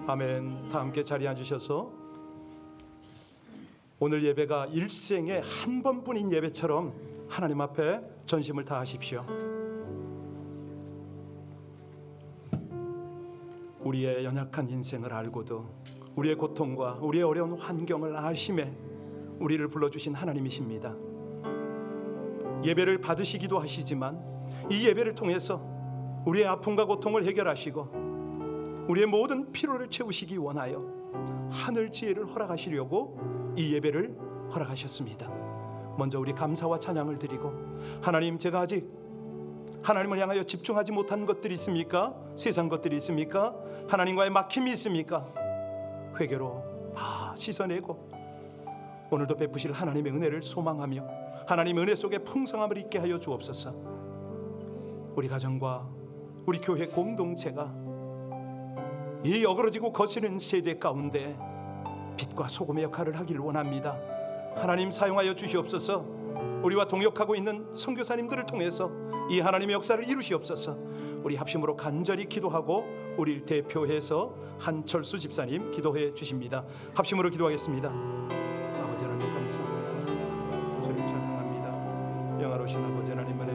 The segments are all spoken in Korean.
아멘. 다 함께 자리에 앉으셔서 오늘 예배가 일생에 한 번뿐인 예배처럼 하나님 앞에 전심을 다하십시오. 우리의 연약한 인생을 알고도 우리의 고통과 우리의 어려운 환경을 아심에 우리를 불러주신 하나님이십니다. 예배를 받으시기도 하시지만 이 예배를 통해서 우리의 아픔과 고통을 해결하시고 우리의 모든 피로를 채우시기 원하여 하늘 지혜를 허락하시려고 이 예배를 허락하셨습니다. 먼저 우리 감사와 찬양을 드리고, 하나님, 제가 아직 하나님을 향하여 집중하지 못한 것들이 있습니까? 세상 것들이 있습니까? 하나님과의 막힘이 있습니까? 회개로 다 씻어내고 오늘도 베푸실 하나님의 은혜를 소망하며 하나님의 은혜 속에 풍성함을 있게 하여 주옵소서. 우리 가정과 우리 교회 공동체가 이 어그러지고 거스는 세대 가운데 빛과 소금의 역할을 하길 원합니다. 하나님, 사용하여 주시옵소서. 우리와 동역하고 있는 선교사님들을 통해서 이 하나님의 역사를 이루시옵소서. 우리 합심으로 간절히 기도하고 우리를 대표해서 한철수 집사님 기도해 주십니다. 합심으로 기도하겠습니다. 아버지 하나님, 감사합니다. 주를 찬양합니다. 영화로우신 아버지 하나님 은혜,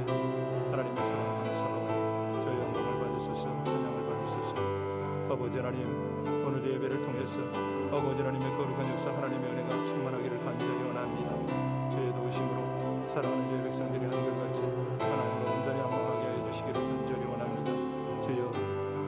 하나님의 사랑을 살아와 저의 영광을 받으소서, 찬양을 받으소서. 아버지 하나님, 오늘 예배를 통해서 아버지 하나님의 거룩한 역사, 하나님의 은혜가 충만하기를 간절히 원합니다. 저의 도우심으로 사랑하는 저의 백성들이 한결같이 하나님을 온전히 한번하게 하여 주시기를 간절히 원합니다. 주여,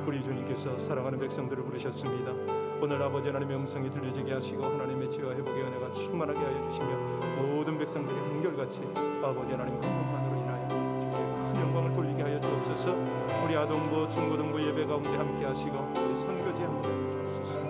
우리 주님께서 사랑하는 백성들을 부르셨습니다. 오늘 아버지 하나님의 음성이 들려지게 하시고 하나님의 지혜와 회복의 은혜가 충만하게 하여 주시며 모든 백성들이 한결같이 아버지 하나님 한 분만으로 인하여 주께 큰 영광을 돌리게 하여 주옵소서. 우리 아동부 중고등부 예배 가운데 함께 하시고 우리 선교지 함께 하여 주옵소서.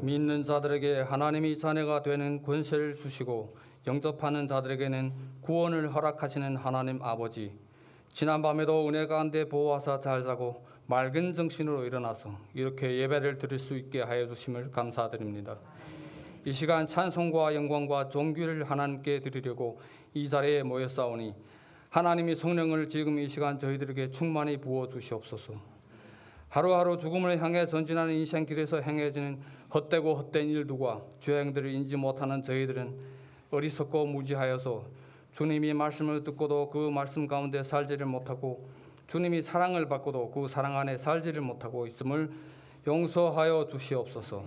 믿는 자들에게 하나님이 자녀가 되는 권세를 주시고 영접하는 자들에게는 구원을 허락하시는 하나님 아버지, 지난밤에도 은혜 가운데 보호하사 잘 자고 맑은 정신으로 일어나서 이렇게 예배를 드릴 수 있게 하여 주심을 감사드립니다. 이 시간 찬송과 영광과 존귀를 하나님께 드리려고 이 자리에 모였사오니 하나님이 성령을 지금 이 시간 저희들에게 충만히 부어 주시옵소서. 하루하루 죽음을 향해 전진하는 인생길에서 행해지는 헛되고 헛된 일들과 죄행들을 인지 못하는 저희들은 어리석고 무지하여서 주님이 말씀을 듣고도 그 말씀 가운데 살지를 못하고 주님이 사랑을 받고도 그 사랑 안에 살지를 못하고 있음을 용서하여 주시옵소서.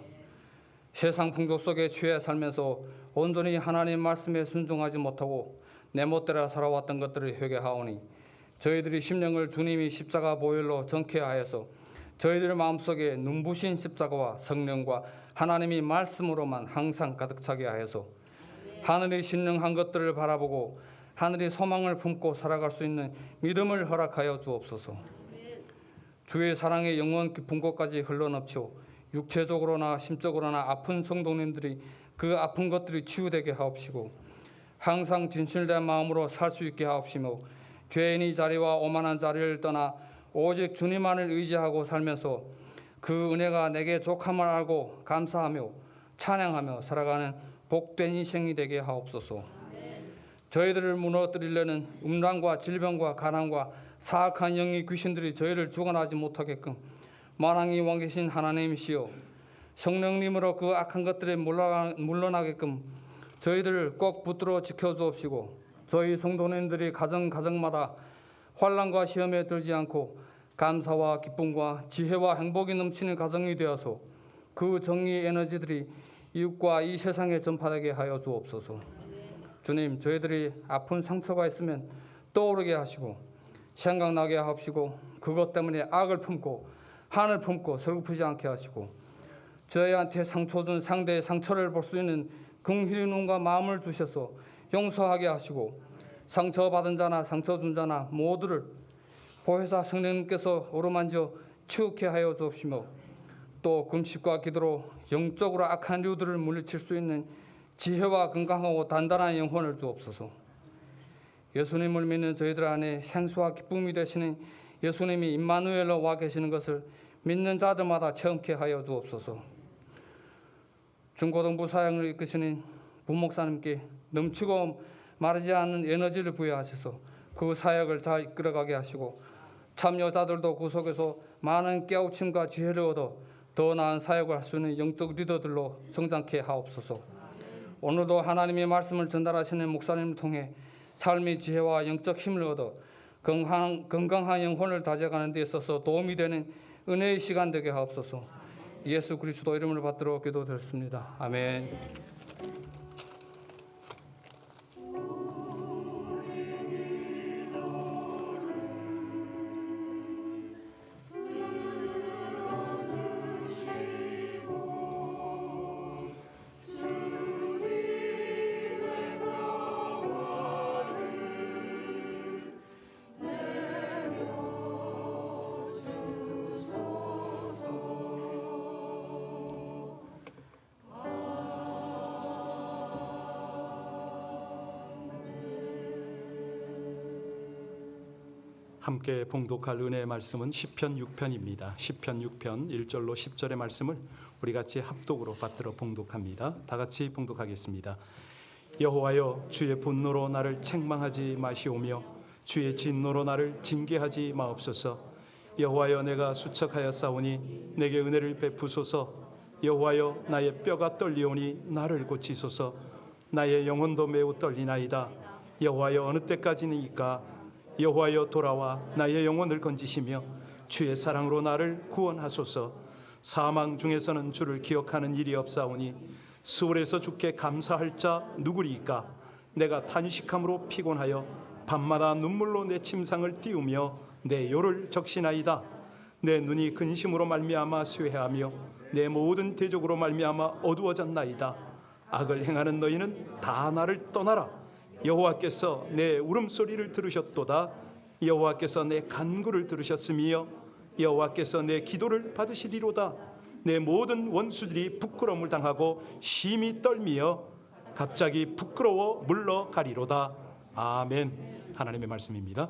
세상 풍조 속에 취해 살면서 온전히 하나님 말씀에 순종하지 못하고 내 멋대로 살아왔던 것들을 회개하오니 저희들이 심령을 주님이 십자가 보혈로 정케하여서 저희들 마음속에 눈부신 십자가와 성령과 하나님이 말씀으로만 항상 가득 차게 하여서 하늘이 신령한 것들을 바라보고 하늘이 소망을 품고 살아갈 수 있는 믿음을 허락하여 주옵소서. 주의 사랑의 영원 깊은 곳까지 흘러넘쳐 육체적으로나 심적으로나 아픈 성도님들이 그 아픈 것들이 치유되게 하옵시고 항상 진실된 마음으로 살 수 있게 하옵시며 죄인의 자리와 오만한 자리를 떠나 오직 주님만을 의지하고 살면서 그 은혜가 내게 족함을 알고 감사하며 찬양하며 살아가는 복된 인생이 되게 하옵소서. 저희들을 무너뜨리려는 음란과 질병과 가난과 사악한 영의 귀신들이 저희를 주관하지 못하게끔 만왕의 왕이신 하나님이시여 성령님으로 그 악한 것들에 물러나게끔 저희들을 꼭 붙들어 지켜주옵시고 저희 성도님들이 가정마다 환난과 시험에 들지 않고 감사와 기쁨과 지혜와 행복이 넘치는 가정이 되어서 그 정의의 에너지들이 이웃과 이 세상에 전파되게 하여 주옵소서. 주님, 저희들이 아픈 상처가 있으면 떠오르게 하시고 생각나게 하옵시고 그것 때문에 악을 품고 한을 품고 슬프지 않게 하시고 저희한테 상처 준 상대의 상처를 볼 수 있는 긍휼의 눈과 마음을 주셔서 용서하게 하시고 상처받은 자나 상처 준 자나 모두를 보혜사 성령님께서 어루만져 치우게 하여 주옵시며 또 금식과 기도로 영적으로 악한 이들을 물리칠 수 있는 지혜와 건강하고 단단한 영혼을 주옵소서. 예수님을 믿는 저희들 안에 생수와 기쁨이 되시는 예수님이 임마누엘로 와 계시는 것을 믿는 자들마다 체험케 하여 주옵소서. 중고등부 사역을 이끄시는 부목사님께 넘치고 마르지 않는 에너지를 부여하셔서 그 사역을 잘 이끌어가게 하시고 참여자들도 그 속에서 많은 깨우침과 지혜를 얻어 더 나은 사역을 할 수 있는 영적 리더들로 성장케 하옵소서. 오늘도 하나님의 말씀을 전달하시는 목사님을 통해 삶의 지혜와 영적 힘을 얻어 건강한 영혼을 다져가는 데 있어서 도움이 되는 은혜의 시간 되게 하옵소서. 예수 그리스도 이름을 받들어 기도드렸습니다. 아멘. 함께 봉독할 은혜의 말씀은 시편 6편입니다. 시편 6편 1절로 10절의 말씀을 우리 같이 합독으로 받들어 봉독합니다. 다 같이 봉독하겠습니다. 여호와여, 주의 분노로 나를 책망하지 마시오며 주의 진노로 나를 징계하지 마옵소서. 여호와여, 내가 수척하여 싸우니 내게 은혜를 베푸소서. 여호와여, 나의 뼈가 떨리오니 나를 고치소서. 나의 영혼도 매우 떨리나이다. 여호와여, 어느 때까지니까? 여호와여, 돌아와 나의 영혼을 건지시며 주의 사랑으로 나를 구원하소서. 사망 중에서는 주를 기억하는 일이 없사오니 수월에서 주께 감사할 자 누구리이까? 내가 탄식함으로 피곤하여 밤마다 눈물로 내 침상을 띄우며 내 요를 적시나이다. 내 눈이 근심으로 말미암아 쇠하며 내 모든 대적으로 말미암아 어두워졌나이다. 악을 행하는 너희는 다 나를 떠나라. 여호와께서 내 울음소리를 들으셨도다. 여호와께서 내 간구를 들으셨으며 여호와께서 내 기도를 받으시리로다. 내 모든 원수들이 부끄러움을 당하고 심히 떨미어 갑자기 부끄러워 물러가리로다. 아멘. 하나님의 말씀입니다.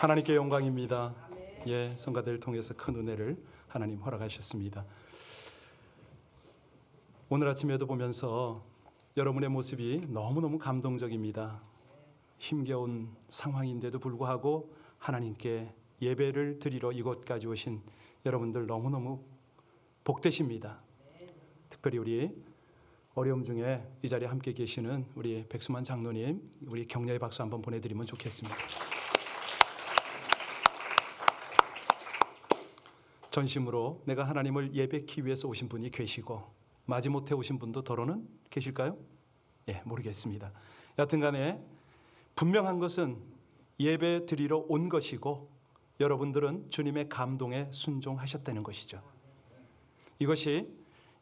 하나님께 영광입니다. 예, 성가대를 통해서 큰 은혜를 하나님 허락하셨습니다. 오늘 아침에도 보면서 여러분의 모습이 너무너무 감동적입니다. 힘겨운 상황인데도 불구하고 하나님께 예배를 드리러 이곳까지 오신 여러분들 너무너무 복되십니다. 특별히 우리 어려움 중에 이 자리에 함께 계시는 우리 백수만 장로님, 우리 격려의 박수 한번 보내드리면 좋겠습니다. 전심으로 내가 하나님을 예배하기 위해서 오신 분이 계시고 마지못해 오신 분도 더러는 계실까요? 예, 모르겠습니다. 여튼간에 분명한 것은 예배 드리러 온 것이고 여러분들은 주님의 감동에 순종하셨다는 것이죠. 이것이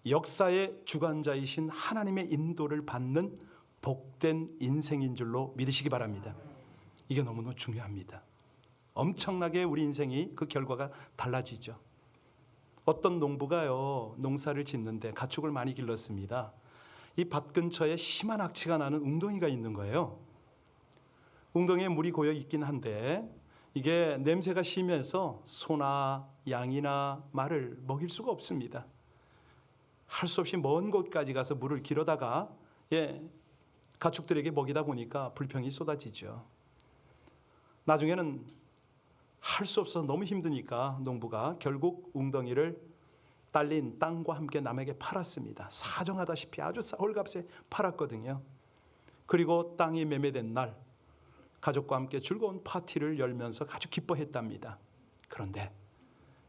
역사의 주관자이신 하나님의 인도를 받는 복된 인생인 줄로 믿으시기 바랍니다. 이게 너무너무 중요합니다. 엄청나게 우리 인생이 그 결과가 달라지죠. 어떤 농부가요, 농사를 짓는데 가축을 많이 길렀습니다. 이 밭 근처에 심한 악취가 나는 웅덩이가 있는 거예요. 웅덩이에 물이 고여 있긴 한데 이게 냄새가 심해서 소나 양이나 말을 먹일 수가 없습니다. 할 수 없이 먼 곳까지 가서 물을 길어다가 가축들에게 먹이다 보니까 불평이 쏟아지죠. 나중에는 할 수 없어서 너무 힘드니까 농부가 결국 웅덩이를 딸린 땅과 함께 남에게 팔았습니다. 사정하다시피 아주 헐값에 팔았거든요. 그리고 땅이 매매된 날 가족과 함께 즐거운 파티를 열면서 아주 기뻐했답니다. 그런데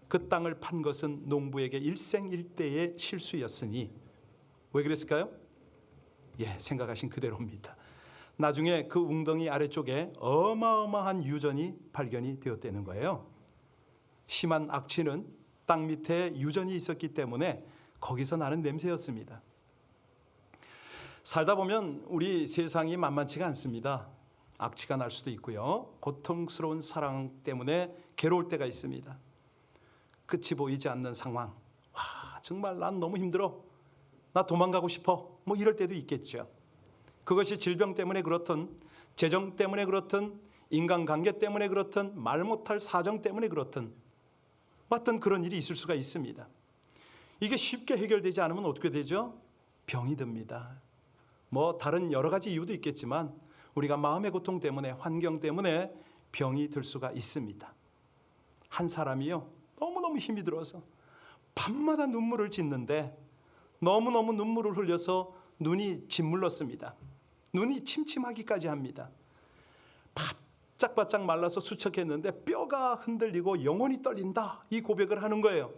그 땅을 판 것은 농부에게 일생일대의 실수였으니 왜 그랬을까요? 예, 생각하신 그대로입니다. 나중에 그 웅덩이 아래쪽에 어마어마한 유전이 발견이 되었다는 거예요. 심한 악취는 땅 밑에 유전이 있었기 때문에 거기서 나는 냄새였습니다. 살다 보면 우리 세상이 만만치가 않습니다. 악취가 날 수도 있고요. 고통스러운 사랑 때문에 괴로울 때가 있습니다. 끝이 보이지 않는 상황. 와, 정말 난 너무 힘들어. 나 도망가고 싶어. 뭐 이럴 때도 있겠죠. 그것이 질병 때문에 그렇든 재정 때문에 그렇든 인간관계 때문에 그렇든 말 못할 사정 때문에 그렇든 어떤 그런 일이 있을 수가 있습니다. 이게 쉽게 해결되지 않으면 어떻게 되죠? 병이 듭니다. 뭐 다른 여러 가지 이유도 있겠지만 우리가 마음의 고통 때문에 환경 때문에 병이 들 수가 있습니다. 한 사람이요 너무너무 힘이 들어서 밤마다 눈물을 짓는데 너무너무 눈물을 흘려서 눈이 짓물렀습니다. 눈이 침침하기까지 합니다. 바짝바짝 말라서 수척했는데 뼈가 흔들리고 영혼이 떨린다 이 고백을 하는 거예요.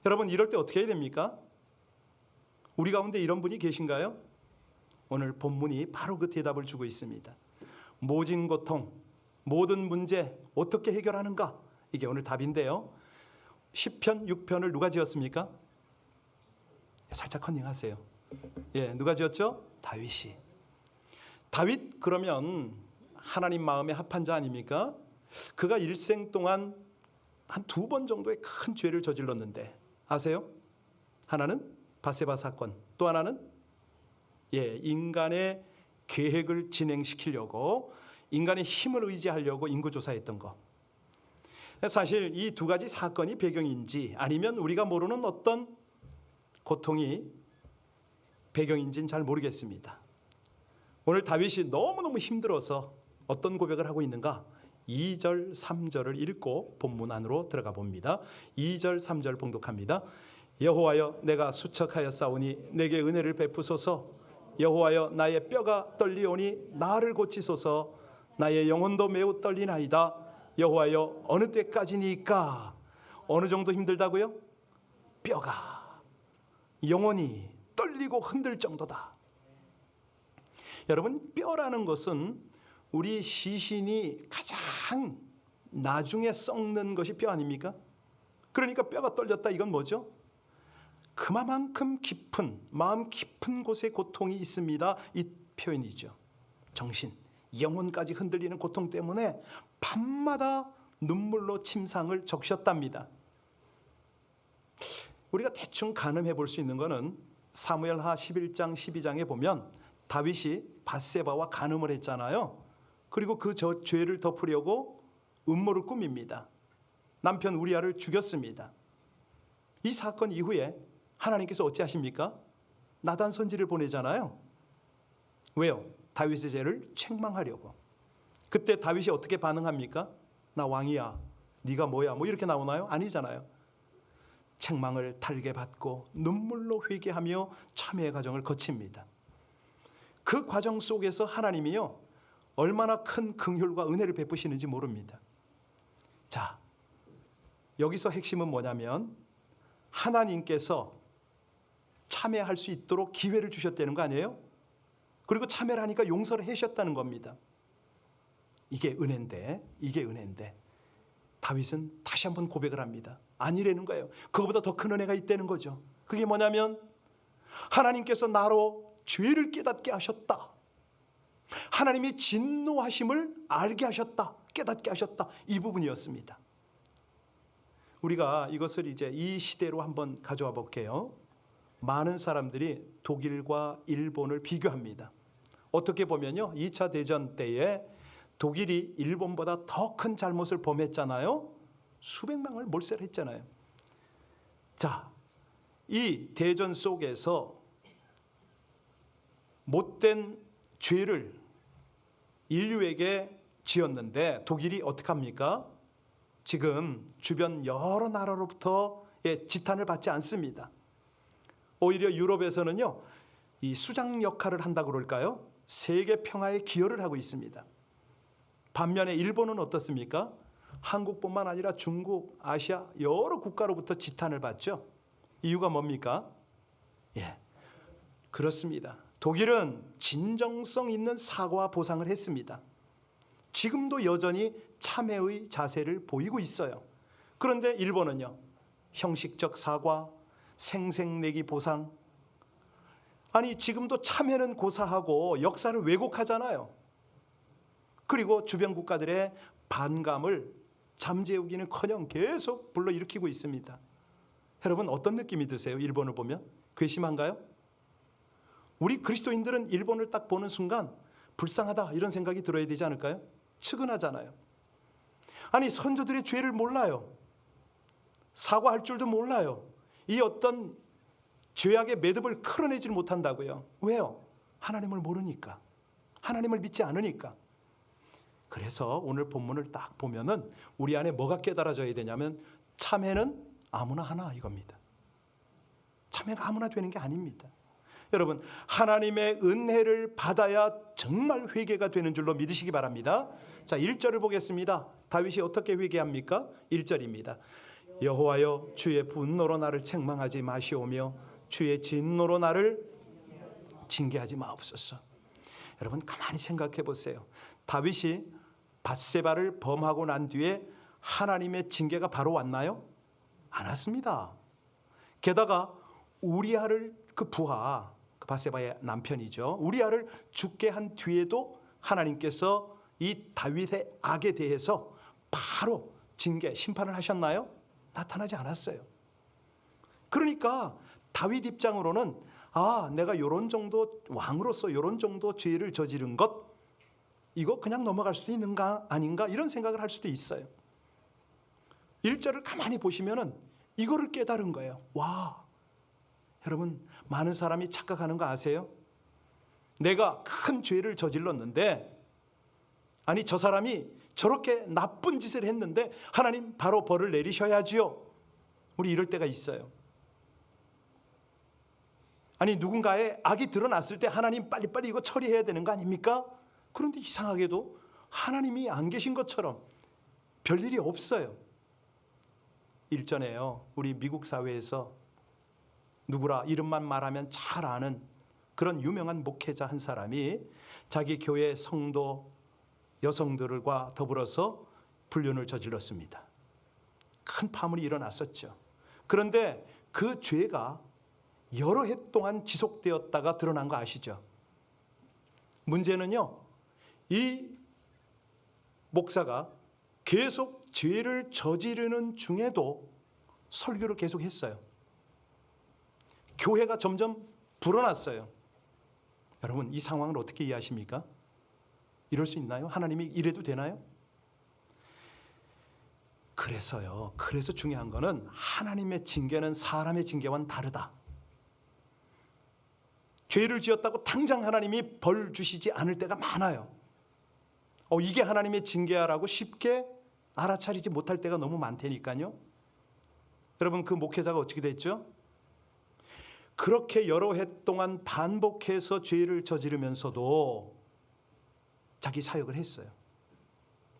여러분 이럴 때 어떻게 해야 됩니까? 우리 가운데 이런 분이 계신가요? 오늘 본문이 바로 그 대답을 주고 있습니다. 모진 고통, 모든 문제 어떻게 해결하는가? 이게 오늘 답인데요. 시편 6편을 누가 지었습니까? 살짝 컨닝하세요. 예, 누가 지었죠? 다윗이. 다윗 그러면 하나님 마음에 합한 자 아닙니까? 그가 일생 동안 한 2번 정도의 큰 죄를 저질렀는데 아세요? 하나는 바세바 사건, 또 하나는 인간의 계획을 진행시키려고 인간의 힘을 의지하려고 인구조사했던 거. 사실 이 2가지 사건이 배경인지 아니면 우리가 모르는 어떤 고통이 배경인지는 잘 모르겠습니다. 오늘 다윗이 너무너무 힘들어서 어떤 고백을 하고 있는가? 2절, 3절을 읽고 본문 안으로 들어가 봅니다. 2절, 3절 봉독합니다. 여호와여 내가 수척하였사오니 내게 은혜를 베푸소서. 여호와여 나의 뼈가 떨리오니 나를 고치소서. 나의 영혼도 매우 떨리나이다. 여호와여 어느 때까지니까? 어느 정도 힘들다고요? 뼈가 영혼이 떨리고 흔들 정도다. 여러분 뼈라는 것은 우리 시신이 가장 나중에 썩는 것이 뼈 아닙니까? 그러니까 뼈가 떨렸다 이건 뭐죠? 그만큼 깊은 마음 깊은 곳에 고통이 있습니다. 이 표현이죠. 정신, 영혼까지 흔들리는 고통 때문에 밤마다 눈물로 침상을 적셨답니다. 우리가 대충 가늠해 볼 수 있는 것은 사무엘하 11장 12장에 보면 다윗이 밧세바와 간음을 했잖아요. 그리고 그 죄를 덮으려고 음모를 꾸밉니다. 남편 우리아를 죽였습니다. 이 사건 이후에 하나님께서 어찌하십니까? 나단 선지를 보내잖아요. 왜요? 다윗의 죄를 책망하려고. 그때 다윗이 어떻게 반응합니까? 나 왕이야, 네가 뭐야, 뭐 이렇게 나오나요? 아니잖아요. 책망을 달게 받고 눈물로 회개하며 참회의 과정을 거칩니다. 그 과정 속에서 하나님이요, 얼마나 큰 긍휼과 은혜를 베푸시는지 모릅니다. 자, 여기서 핵심은 뭐냐면 하나님께서 참회할 수 있도록 기회를 주셨다는 거 아니에요? 그리고 참회를 하니까 용서를 하셨다는 겁니다. 이게 은혜인데 다윗은 다시 한번 고백을 합니다. 아니라는 거예요. 그거보다 더 큰 은혜가 있다는 거죠. 그게 뭐냐면 하나님께서 나로 죄를 깨닫게 하셨다. 하나님이 진노하심을 알게 하셨다. 깨닫게 하셨다. 이 부분이었습니다. 우리가 이것을 이제 이 시대로 한번 가져와 볼게요. 많은 사람들이 독일과 일본을 비교합니다. 어떻게 보면요, 2차 대전 때에 독일이 일본보다 더 큰 잘못을 범했잖아요. 수백 명을 몰살을 했잖아요. 자, 이 대전 속에서 못된 죄를 인류에게 지었는데 독일이 어떻게 합니까? 지금 주변 여러 나라로부터 지탄을 받지 않습니다. 오히려 유럽에서는요, 이 수장 역할을 한다고 그럴까요? 세계 평화에 기여를 하고 있습니다. 반면에 일본은 어떻습니까? 한국뿐만 아니라 중국, 아시아 여러 국가로부터 지탄을 받죠. 이유가 뭡니까? 그렇습니다. 독일은 진정성 있는 사과와 보상을 했습니다. 지금도 여전히 참회의 자세를 보이고 있어요. 그런데 일본은요, 형식적 사과, 생색내기 보상. 아니, 지금도 참회는 고사하고 역사를 왜곡하잖아요. 그리고 주변 국가들의 반감을 잠재우기는커녕 계속 불러일으키고 있습니다. 여러분, 어떤 느낌이 드세요? 일본을 보면 괘씸한가요? 우리 그리스도인들은 일본을 딱 보는 순간 불쌍하다 이런 생각이 들어야 되지 않을까요? 측은하잖아요. 아니, 선조들의 죄를 몰라요. 사과할 줄도 몰라요. 이 어떤 죄악의 매듭을 풀어내질 못한다고요. 왜요? 하나님을 모르니까. 하나님을 믿지 않으니까. 그래서 오늘 본문을 딱 보면은 우리 안에 뭐가 깨달아져야 되냐면 참회는 아무나 하나 이겁니다. 참회가 아무나 되는 게 아닙니다. 여러분, 하나님의 은혜를 받아야 정말 회개가 되는 줄로 믿으시기 바랍니다. 자, 1절을 보겠습니다. 다윗이 어떻게 회개합니까? 1절입니다. 여호와여, 주의 분노로 나를 책망하지 마시오며 주의 진노로 나를 징계하지 마옵소서. 여러분, 가만히 생각해 보세요. 다윗이 밧세바를 범하고 난 뒤에 하나님의 징계가 바로 왔나요? 안 왔습니다. 게다가 우리아를, 그 부하, 그 밧세바의 남편이죠, 우리아를 죽게 한 뒤에도 하나님께서 이 다윗의 악에 대해서 바로 징계, 심판을 하셨나요? 나타나지 않았어요. 그러니까 다윗 입장으로는 내가 요런 정도 왕으로서 요런 정도 죄를 저지른 것, 이거 그냥 넘어갈 수도 있는가 아닌가 이런 생각을 할 수도 있어요. 1절을 가만히 보시면은 이거를 깨달은 거예요. 와, 여러분, 많은 사람이 착각하는 거 아세요? 내가 큰 죄를 저질렀는데, 아니, 저 사람이 저렇게 나쁜 짓을 했는데 하나님 바로 벌을 내리셔야지요. 우리 이럴 때가 있어요. 아니, 누군가의 악이 드러났을 때 하나님 빨리빨리 이거 처리해야 되는 거 아닙니까? 그런데 이상하게도 하나님이 안 계신 것처럼 별일이 없어요. 일전에요, 우리 미국 사회에서 누구라 이름만 말하면 잘 아는 그런 유명한 목회자 한 사람이 자기 교회 성도 여성들과 더불어서 불륜을 저질렀습니다. 큰 파문이 일어났었죠. 그런데 그 죄가 여러 해 동안 지속되었다가 드러난 거 아시죠? 문제는요, 이 목사가 계속 죄를 저지르는 중에도 설교를 계속했어요. 교회가 점점 불어났어요. 여러분, 이 상황을 어떻게 이해하십니까? 이럴 수 있나요? 하나님이 이래도 되나요? 그래서 중요한 거는 하나님의 징계는 사람의 징계와는 다르다. 죄를 지었다고 당장 하나님이 벌 주시지 않을 때가 많아요. 이게 하나님의 징계야라고 쉽게 알아차리지 못할 때가 너무 많다니까요. 여러분, 그 목회자가 어떻게 됐죠? 그렇게 여러 해 동안 반복해서 죄를 저지르면서도 자기 사역을 했어요.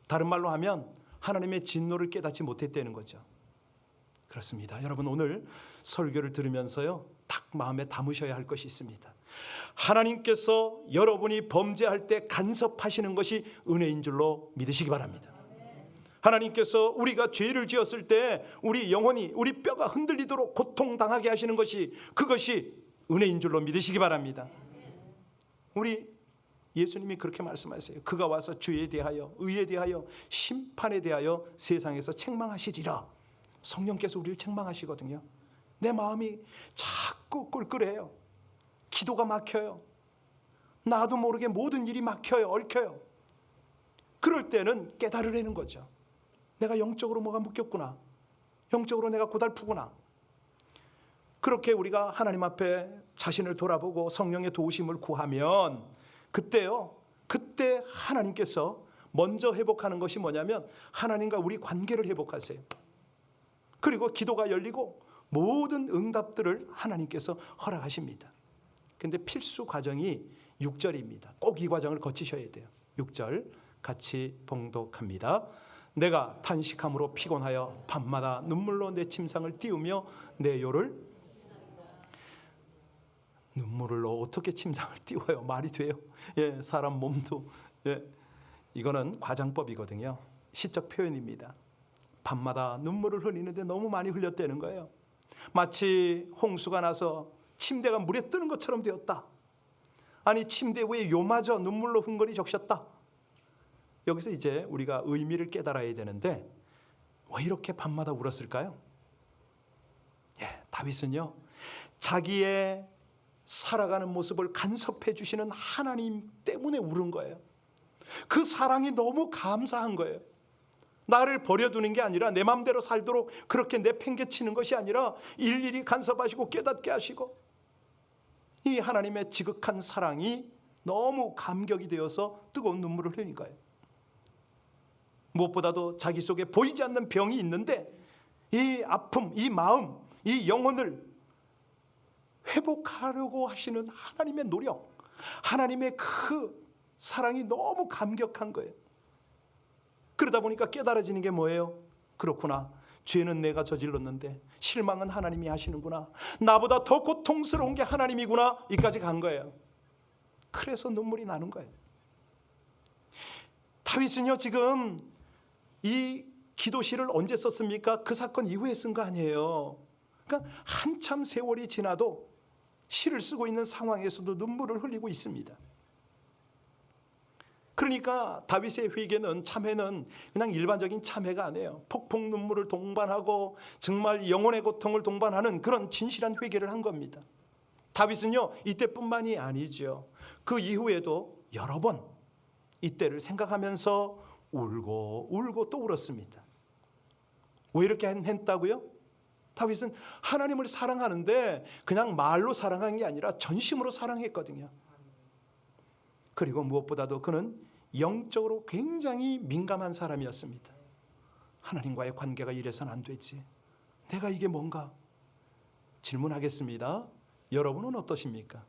다른 말로 하면 하나님의 진노를 깨닫지 못했다는 거죠. 그렇습니다. 여러분, 오늘 설교를 들으면서요, 딱 마음에 담으셔야 할 것이 있습니다. 하나님께서 여러분이 범죄할 때 간섭하시는 것이 은혜인 줄로 믿으시기 바랍니다. 하나님께서 우리가 죄를 지었을 때 우리 영혼이, 우리 뼈가 흔들리도록 고통당하게 하시는 것이, 그것이 은혜인 줄로 믿으시기 바랍니다. 우리 예수님이 그렇게 말씀하세요. 그가 와서 죄에 대하여, 의에 대하여, 심판에 대하여 세상에서 책망하시리라. 성령께서 우리를 책망하시거든요. 내 마음이 자꾸 꿀꿀해요. 기도가 막혀요. 나도 모르게 모든 일이 막혀요. 얽혀요. 그럴 때는 깨달으라는 거죠. 내가 영적으로 뭐가 묶였구나. 영적으로 내가 고달프구나. 그렇게 우리가 하나님 앞에 자신을 돌아보고 성령의 도우심을 구하면 그때 하나님께서 먼저 회복하는 것이 뭐냐면 하나님과 우리 관계를 회복하세요. 그리고 기도가 열리고 모든 응답들을 하나님께서 허락하십니다. 근데 필수 과정이 6절입니다. 꼭 이 과정을 거치셔야 돼요. 6절 같이 봉독합니다. 내가 탄식함으로 피곤하여 밤마다 눈물로 내 침상을 띄우며 내 요를, 눈물로 어떻게 침상을 띄워요? 말이 돼요? 예, 사람 몸도, 예, 이거는 과장법이거든요. 시적 표현입니다. 밤마다 눈물을 흘리는데 너무 많이 흘렸다는 거예요. 마치 홍수가 나서 침대가 물에 뜨는 것처럼 되었다. 아니, 침대 위에 요마저 눈물로 흥건히 적셨다. 여기서 이제 우리가 의미를 깨달아야 되는데 왜 이렇게 밤마다 울었을까요? 예, 다윗은요, 자기의 살아가는 모습을 간섭해 주시는 하나님 때문에 울은 거예요. 그 사랑이 너무 감사한 거예요. 나를 버려두는 게 아니라 내 마음대로 살도록 그렇게 내팽개치는 것이 아니라 일일이 간섭하시고 깨닫게 하시고, 이 하나님의 지극한 사랑이 너무 감격이 되어서 뜨거운 눈물을 흘린 거예요. 무엇보다도 자기 속에 보이지 않는 병이 있는데 이 아픔, 이 마음, 이 영혼을 회복하려고 하시는 하나님의 노력, 하나님의 그 사랑이 너무 감격한 거예요. 그러다 보니까 깨달아지는 게 뭐예요? 그렇구나, 죄는 내가 저질렀는데 실망은 하나님이 하시는구나, 나보다 더 고통스러운 게 하나님이구나, 이까지 간 거예요. 그래서 눈물이 나는 거예요. 다윗은요, 지금 이 기도시를 언제 썼습니까? 그 사건 이후에 쓴 거 아니에요. 그러니까 한참 세월이 지나도 시를 쓰고 있는 상황에서도 눈물을 흘리고 있습니다. 그러니까 다윗의 회개는, 참회는 그냥 일반적인 참회가 아니에요. 폭풍 눈물을 동반하고 정말 영혼의 고통을 동반하는 그런 진실한 회개를 한 겁니다. 다윗은요, 이때뿐만이 아니죠. 그 이후에도 여러 번 이때를 생각하면서 울고 또 울었습니다. 왜 이렇게 했다고요? 다윗은 하나님을 사랑하는데 그냥 말로 사랑한 게 아니라 전심으로 사랑했거든요. 그리고 무엇보다도 그는 영적으로 굉장히 민감한 사람이었습니다. 하나님과의 관계가 이래서는 안 되지. 내가 이게 뭔가? 질문하겠습니다. 여러분은 어떠십니까?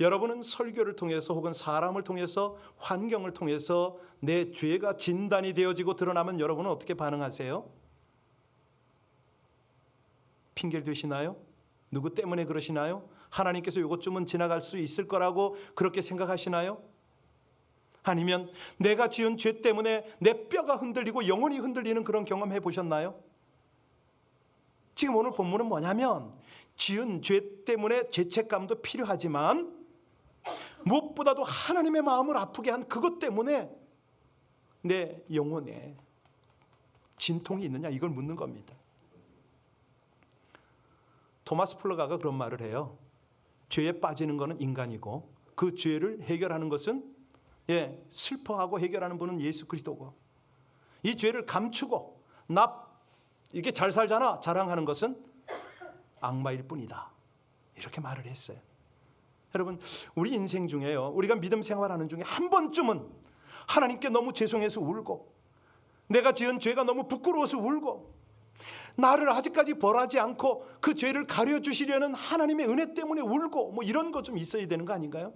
여러분은 설교를 통해서 혹은 사람을 통해서, 환경을 통해서 내 죄가 진단이 되어지고 드러나면 여러분은 어떻게 반응하세요? 핑계를 대시나요? 누구 때문에 그러시나요? 하나님께서 이것쯤은 지나갈 수 있을 거라고 그렇게 생각하시나요? 아니면 내가 지은 죄 때문에 내 뼈가 흔들리고 영혼이 흔들리는 그런 경험 해보셨나요? 지금 오늘 본문은 뭐냐면, 지은 죄 때문에 죄책감도 필요하지만 무엇보다도 하나님의 마음을 아프게 한 그것 때문에 내 영혼에 진통이 있느냐, 이걸 묻는 겁니다. 토마스 플러가가 그런 말을 해요. 죄에 빠지는 것은 인간이고 그 죄를 해결하는 것은, 슬퍼하고 해결하는 분은 예수 그리스도고, 이 죄를 감추고 이게 잘 살잖아 자랑하는 것은 악마일 뿐이다. 이렇게 말을 했어요. 여러분, 우리 인생 중에요, 우리가 믿음 생활하는 중에 한 번쯤은 하나님께 너무 죄송해서 울고, 내가 지은 죄가 너무 부끄러워서 울고, 나를 아직까지 벌하지 않고 그 죄를 가려주시려는 하나님의 은혜 때문에 울고, 뭐 이런 거 좀 있어야 되는 거 아닌가요?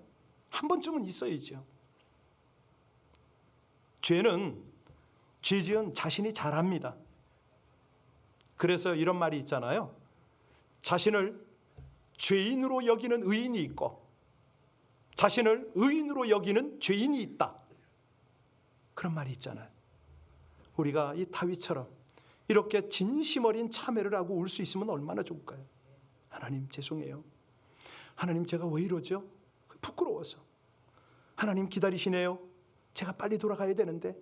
한 번쯤은 있어야죠. 죄는 죄 지은 자신이 잘합니다. 그래서 이런 말이 있잖아요. 자신을 죄인으로 여기는 의인이 있고 자신을 의인으로 여기는 죄인이 있다. 그런 말이 있잖아요. 우리가 이 다윗처럼 이렇게 진심 어린 참회를 하고 울 수 있으면 얼마나 좋을까요? 하나님 죄송해요. 하나님 제가 왜 이러죠? 부끄러워서. 하나님 기다리시네요. 제가 빨리 돌아가야 되는데.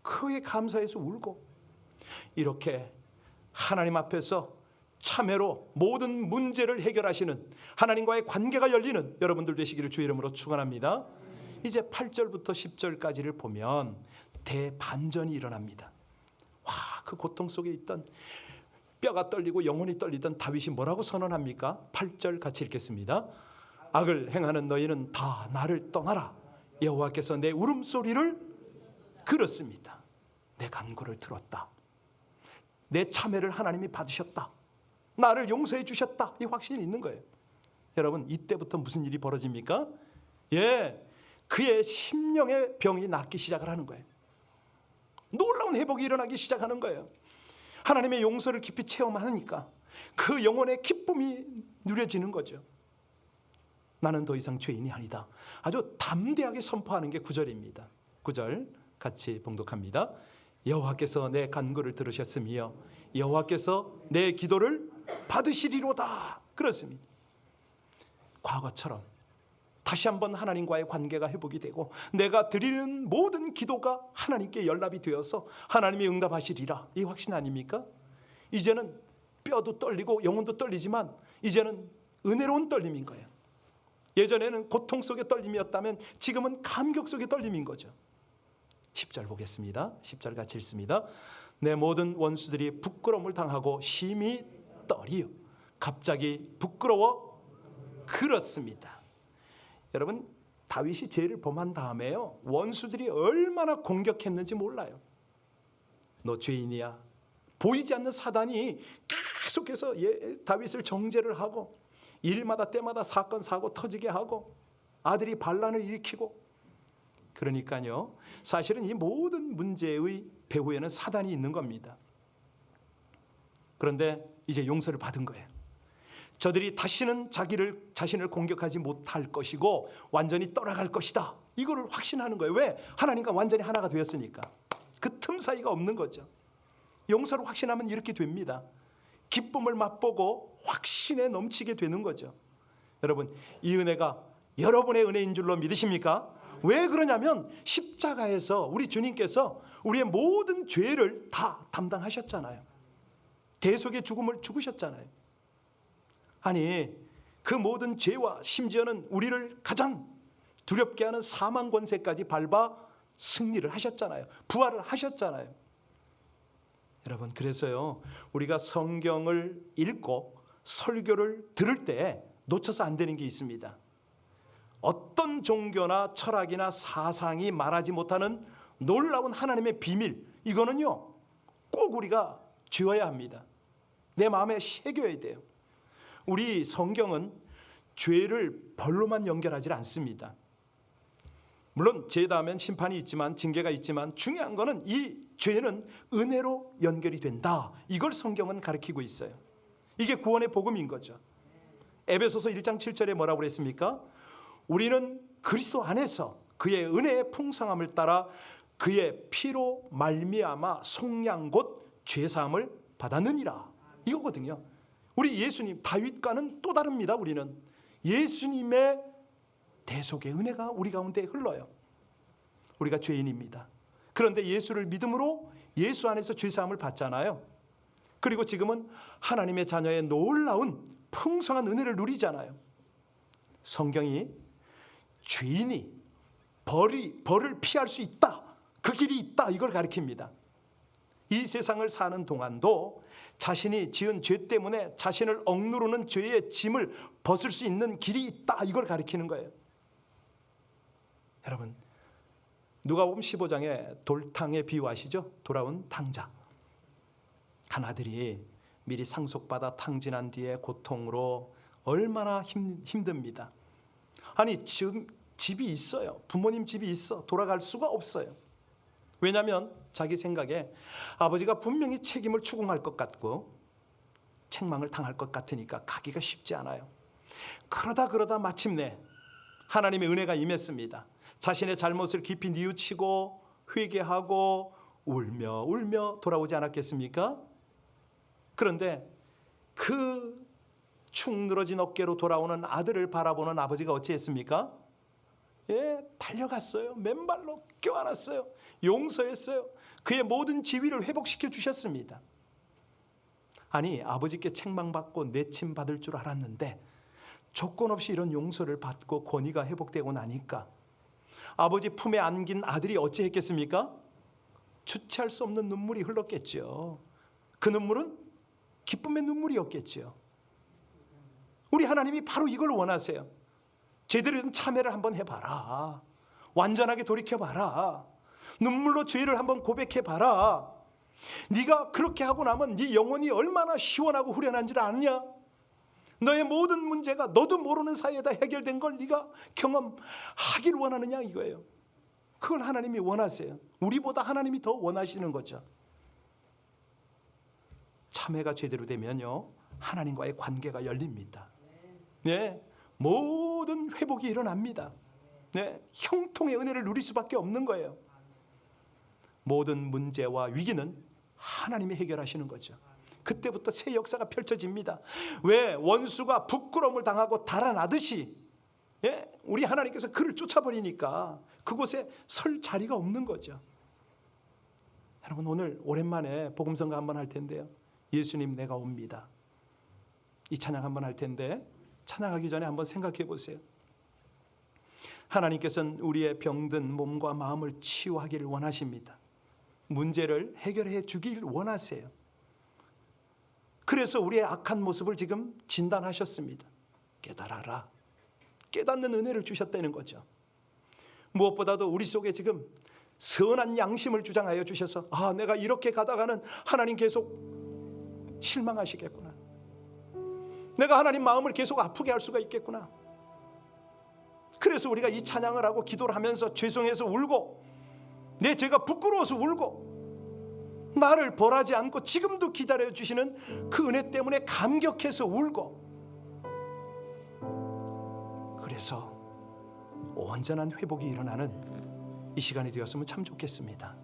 크게 감사해서 울고, 이렇게 하나님 앞에서 참회로 모든 문제를 해결하시는, 하나님과의 관계가 열리는 여러분들 되시기를 주의 이름으로 축원합니다. 이제 8절부터 10절까지를 보면 대반전이 일어납니다. 와, 그 고통 속에 있던, 뼈가 떨리고 영혼이 떨리던 다윗이 뭐라고 선언합니까? 8절 같이 읽겠습니다. 악을 행하는 너희는 다 나를 떠나라. 여호와께서 내 울음소리를 들었습니다. 내 간구를 들었다. 내 참회를 하나님이 받으셨다. 나를 용서해 주셨다. 이 확신이 있는 거예요. 여러분, 이때부터 무슨 일이 벌어집니까? 그의 심령의 병이 낫기 시작을 하는 거예요. 놀라운 회복이 일어나기 시작하는 거예요. 하나님의 용서를 깊이 체험하니까 그 영혼의 기쁨이 누려지는 거죠. 나는 더 이상 죄인이 아니다. 아주 담대하게 선포하는 게 9절입니다. 9절 같이 봉독합니다. 여호와께서 내 간구를 들으셨으며 여호와께서 내 기도를 받으시리로다. 그렇습니다. 과거처럼 다시 한번 하나님과의 관계가 회복이 되고, 내가 드리는 모든 기도가 하나님께 연락이 되어서 하나님이 응답하시리라. 이 확신 아닙니까? 이제는 뼈도 떨리고 영혼도 떨리지만 이제는 은혜로운 떨림인 거예요. 예전에는 고통 속의 떨림이었다면 지금은 감격 속의 떨림인 거죠. 10절 보겠습니다. 10절 같이 읽습니다. 내 모든 원수들이 부끄러움을 당하고 심히 떨이요 갑자기 부끄러워 그렇습니다. 여러분, 다윗이 죄를 범한 다음에요, 원수들이 얼마나 공격했는지 몰라요. 너 죄인이야. 보이지 않는 사단이 계속해서 다윗을 정죄를 하고, 일마다 때마다 사건 사고 터지게 하고, 아들이 반란을 일으키고. 그러니까요, 사실은 이 모든 문제의 배후에는 사단이 있는 겁니다. 그런데 이제 용서를 받은 거예요. 저들이 다시는 자신을 공격하지 못할 것이고 완전히 떠나갈 것이다. 이거를 확신하는 거예요. 왜? 하나님과 완전히 하나가 되었으니까. 그 틈 사이가 없는 거죠. 용서를 확신하면 이렇게 됩니다. 기쁨을 맛보고 확신에 넘치게 되는 거죠. 여러분, 이 은혜가 여러분의 은혜인 줄로 믿으십니까? 왜 그러냐면 십자가에서 우리 주님께서 우리의 모든 죄를 다 담당하셨잖아요. 대속의 죽음을 죽으셨잖아요. 아니, 그 모든 죄와 심지어는 우리를 가장 두렵게 하는 사망 권세까지 밟아 승리를 하셨잖아요. 부활을 하셨잖아요. 여러분, 그래서요, 우리가 성경을 읽고 설교를 들을 때 놓쳐서 안 되는 게 있습니다. 어떤 종교나 철학이나 사상이 말하지 못하는 놀라운 하나님의 비밀, 이거는요 꼭 우리가 쥐어야 합니다. 내 마음에 새겨야 돼요. 우리 성경은 죄를 벌로만 연결하지 않습니다. 물론 죄 다음엔 심판이 있지만, 징계가 있지만, 중요한 거는 이 죄는 은혜로 연결이 된다. 이걸 성경은 가르치고 있어요. 이게 구원의 복음인 거죠. 에베소서 1장 7절에 뭐라고 그랬습니까? 우리는 그리스도 안에서 그의 은혜의 풍성함을 따라 그의 피로 말미암아 속량 곧 죄사함을 받았느니라. 이거거든요. 우리 예수님, 다윗과는 또 다릅니다. 우리는 예수님의 대속의 은혜가 우리 가운데 흘러요. 우리가 죄인입니다. 그런데 예수를 믿음으로 예수 안에서 죄사함을 받잖아요. 그리고 지금은 하나님의 자녀의 놀라운 풍성한 은혜를 누리잖아요. 성경이 죄인이 벌을 피할 수 있다, 그 길이 있다, 이걸 가르칩니다. 이 세상을 사는 동안도 자신이 지은 죄 때문에 자신을 억누르는 죄의 짐을 벗을 수 있는 길이 있다, 이걸 가리키는 거예요. 여러분, 누가복음 15장에 돌탕에 비유하시죠? 돌아온 탕자. 한 아들이 미리 상속받아 탕진한 뒤에 고통으로 얼마나 힘듭니다. 아니, 지금 집이 있어요. 부모님 집이 있어. 돌아갈 수가 없어요. 왜냐하면 자기 생각에 아버지가 분명히 책임을 추궁할 것 같고 책망을 당할 것 같으니까 가기가 쉽지 않아요. 그러다 마침내 하나님의 은혜가 임했습니다. 자신의 잘못을 깊이 뉘우치고 회개하고 울며 돌아오지 않았겠습니까? 그런데 그 축 늘어진 어깨로 돌아오는 아들을 바라보는 아버지가 어찌했습니까? 달려갔어요. 맨발로 껴안았어요. 용서했어요. 그의 모든 지위를 회복시켜 주셨습니다. 아니, 아버지께 책망받고 내침받을 줄 알았는데 조건 없이 이런 용서를 받고 권위가 회복되고 나니까 아버지 품에 안긴 아들이 어찌했겠습니까? 주체할 수 없는 눈물이 흘렀겠죠. 그 눈물은 기쁨의 눈물이었겠죠. 우리 하나님이 바로 이걸 원하세요. 제대로 된 참회를 한번 해봐라. 완전하게 돌이켜봐라. 눈물로 죄를 한번 고백해봐라. 네가 그렇게 하고 나면 네 영혼이 얼마나 시원하고 후련한 줄 아느냐? 너의 모든 문제가 너도 모르는 사이에다 해결된 걸 네가 경험하길 원하느냐, 이거예요. 그걸 하나님이 원하세요. 우리보다 하나님이 더 원하시는 거죠. 참회가 제대로 되면요, 하나님과의 관계가 열립니다. 네, 모든 회복이 일어납니다. 네, 형통의 은혜를 누릴 수밖에 없는 거예요. 모든 문제와 위기는 하나님이 해결하시는 거죠. 그때부터 새 역사가 펼쳐집니다. 왜? 원수가 부끄러움을 당하고 달아나듯이, 우리 하나님께서 그를 쫓아버리니까 그곳에 설 자리가 없는 거죠. 여러분, 오늘 오랜만에 복음성가 한번 할 텐데요. 예수님 내가 옵니다. 이 찬양 한번 할 텐데 찬양하기 전에 한번 생각해 보세요. 하나님께서는 우리의 병든 몸과 마음을 치유하기를 원하십니다. 문제를 해결해 주길 원하세요. 그래서 우리의 악한 모습을 지금 진단하셨습니다. 깨달아라. 깨닫는 은혜를 주셨다는 거죠. 무엇보다도 우리 속에 지금 선한 양심을 주장하여 주셔서 내가 이렇게 가다가는 하나님 계속 실망하시겠구나. 내가 하나님 마음을 계속 아프게 할 수가 있겠구나. 그래서 우리가 이 찬양을 하고 기도를 하면서 죄송해서 울고 내 죄가 부끄러워서 울고 나를 벌하지 않고 지금도 기다려 주시는 그 은혜 때문에 감격해서 울고, 그래서 온전한 회복이 일어나는 이 시간이 되었으면 참 좋겠습니다.